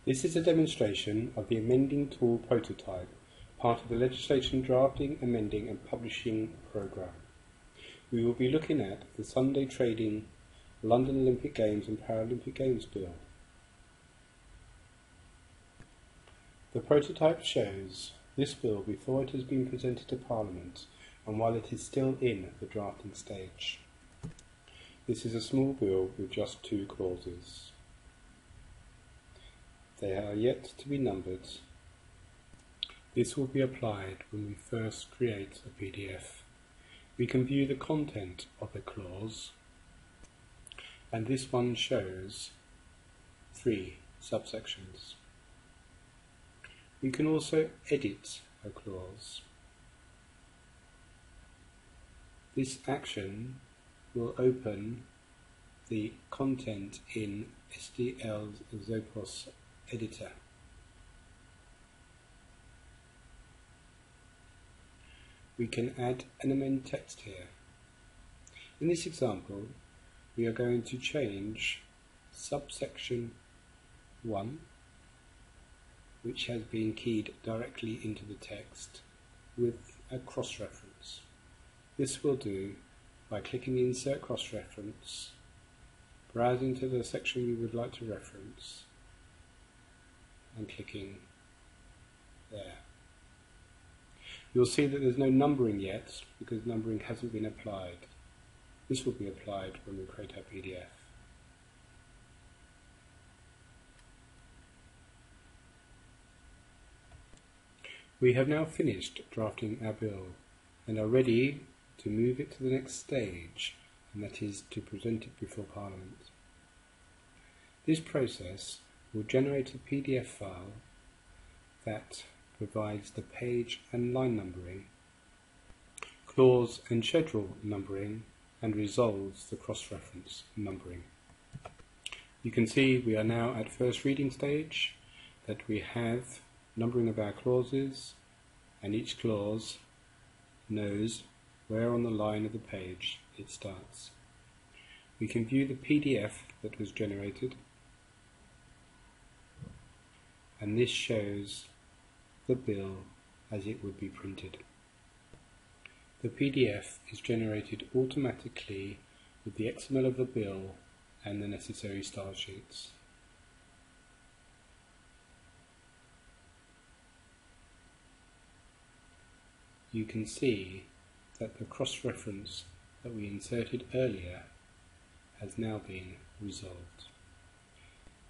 This is a demonstration of the Amending tool prototype, part of the legislation drafting, amending and publishing programme. We will be looking at the Sunday Trading London Olympic Games and Paralympic Games Bill. The prototype shows this bill before it has been presented to Parliament and while it is still in the drafting stage. This is a small bill with just 2 clauses. They are yet to be numbered. This will be applied when we first create a PDF. We can view the content of a clause, and this one shows 3 subsections. We can also edit a clause. This action will open the content in SDL's Xopos editor. We can add and amend text here. In this example, we are going to change subsection 1, which has been keyed directly into the text, with a cross-reference. This will do by clicking the Insert Cross-Reference, browsing to the section you would like to reference, and clicking there. You'll see that there's no numbering yet because numbering hasn't been applied. This will be applied when we create our PDF. We have now finished drafting our bill and are ready to move it to the next stage, and that is to present it before Parliament. This process will generate a PDF file that provides the page and line numbering, clause and schedule numbering, and resolves the cross-reference numbering. You can see we are now at first reading stage, that we have numbering of our clauses, and each clause knows where on the line of the page it starts. We can view the PDF that was generated, and this shows the bill as it would be printed. The PDF is generated automatically with the XML of the bill and the necessary style sheets. You can see that the cross-reference that we inserted earlier has now been resolved,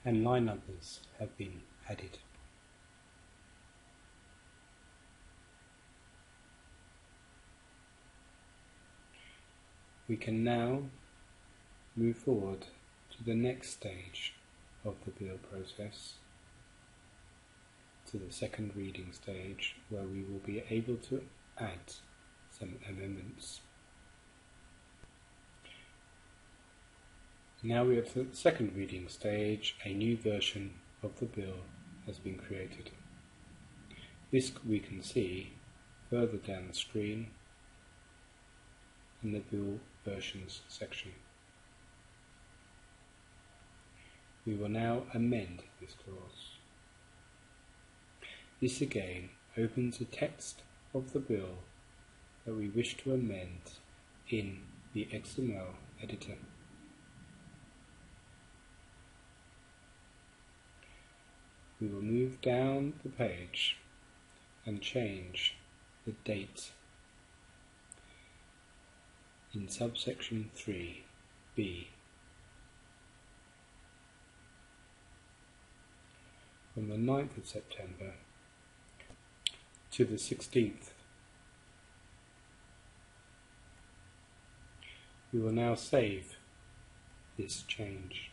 and line numbers have been added. We can now move forward to the next stage of the bill process, to the second reading stage, where we will be able to add some amendments. Now we are to the second reading stage. A new version of the bill has been created. This we can see further down the screen in the bill versions section. We will now amend this clause. This again opens the text of the bill that we wish to amend in the XML editor. We will move down the page and change the date in subsection 3b from the 9th of September to the 16th. We will now save this change.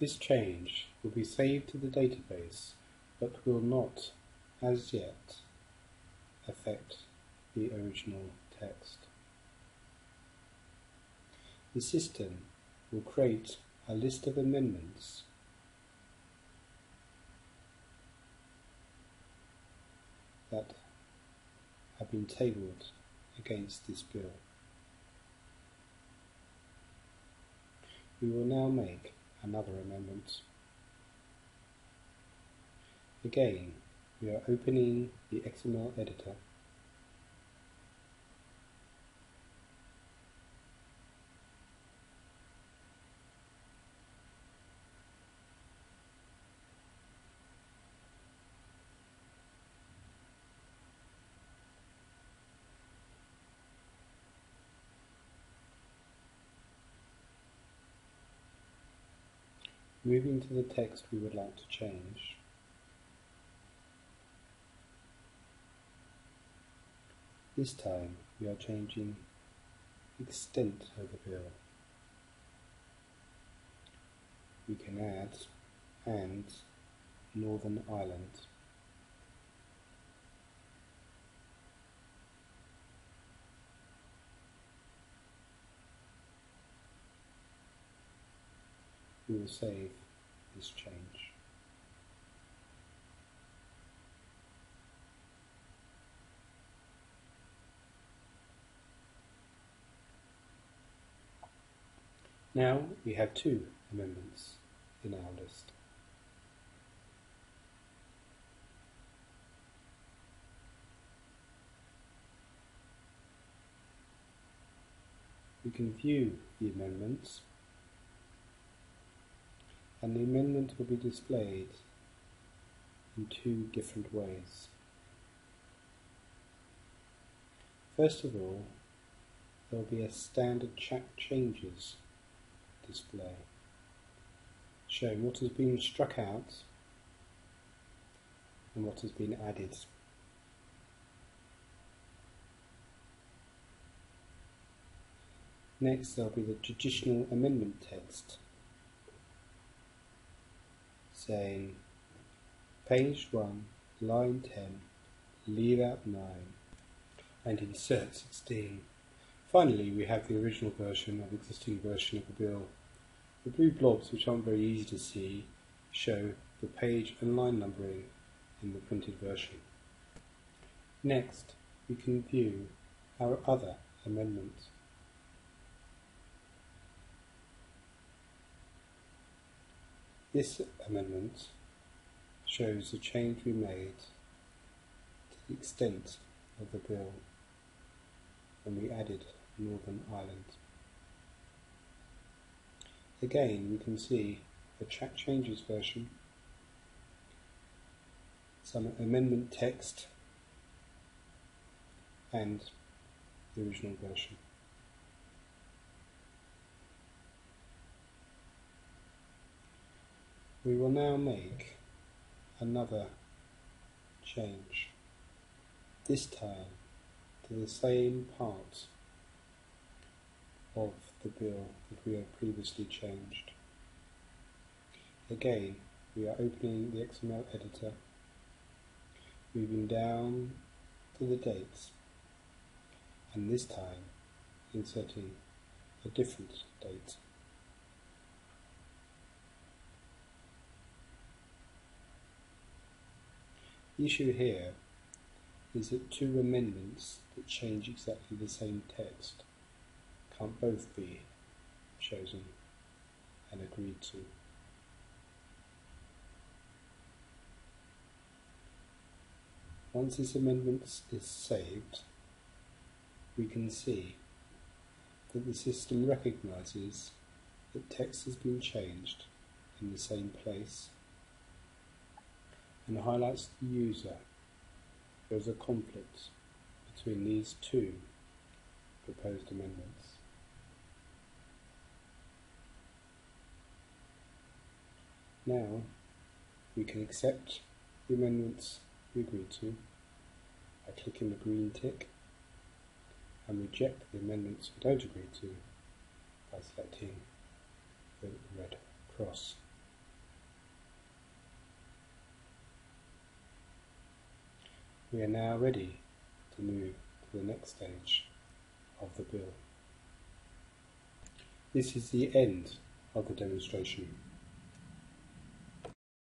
This change will be saved to the database, but will not, as yet, affect the original text. The system will create a list of amendments that have been tabled against this bill. We will now make another amendment. Again, we are opening the XML editor. Moving to the text we would like to change. This time we are changing the extent of the bill. We can add "and Northern Ireland". We will save this change. Now we have 2 amendments in our list. We can view the amendments, and the amendment will be displayed in 2 different ways. First of all, there will be a standard changes display showing what has been struck out and what has been added. Next, there will be the traditional amendment text saying page 1, line 10, leave out 9 and insert 16. Finally, we have the original version of the existing version of the bill. The blue blobs, which aren't very easy to see, show the page and line numbering in the printed version. Next, we can view our other amendments. This amendment shows the change we made to the extent of the bill when we added Northern Ireland. Again, we can see the track changes version, some amendment text, and the original version. We will now make another change, this time to the same part of the bill that we have previously changed. Again, we are opening the XML editor, moving down to the dates, and this time inserting a different date. The issue here is that 2 amendments that change exactly the same text can't both be chosen and agreed to. Once this amendment is saved, we can see that the system recognises that text has been changed in the same place and highlights to the user there is a conflict between these 2 proposed amendments. Now we can accept the amendments we agreed to by clicking the green tick, and reject the amendments we don't agree to by selecting the red cross. We are now ready to move to the next stage of the bill. This is the end of the demonstration.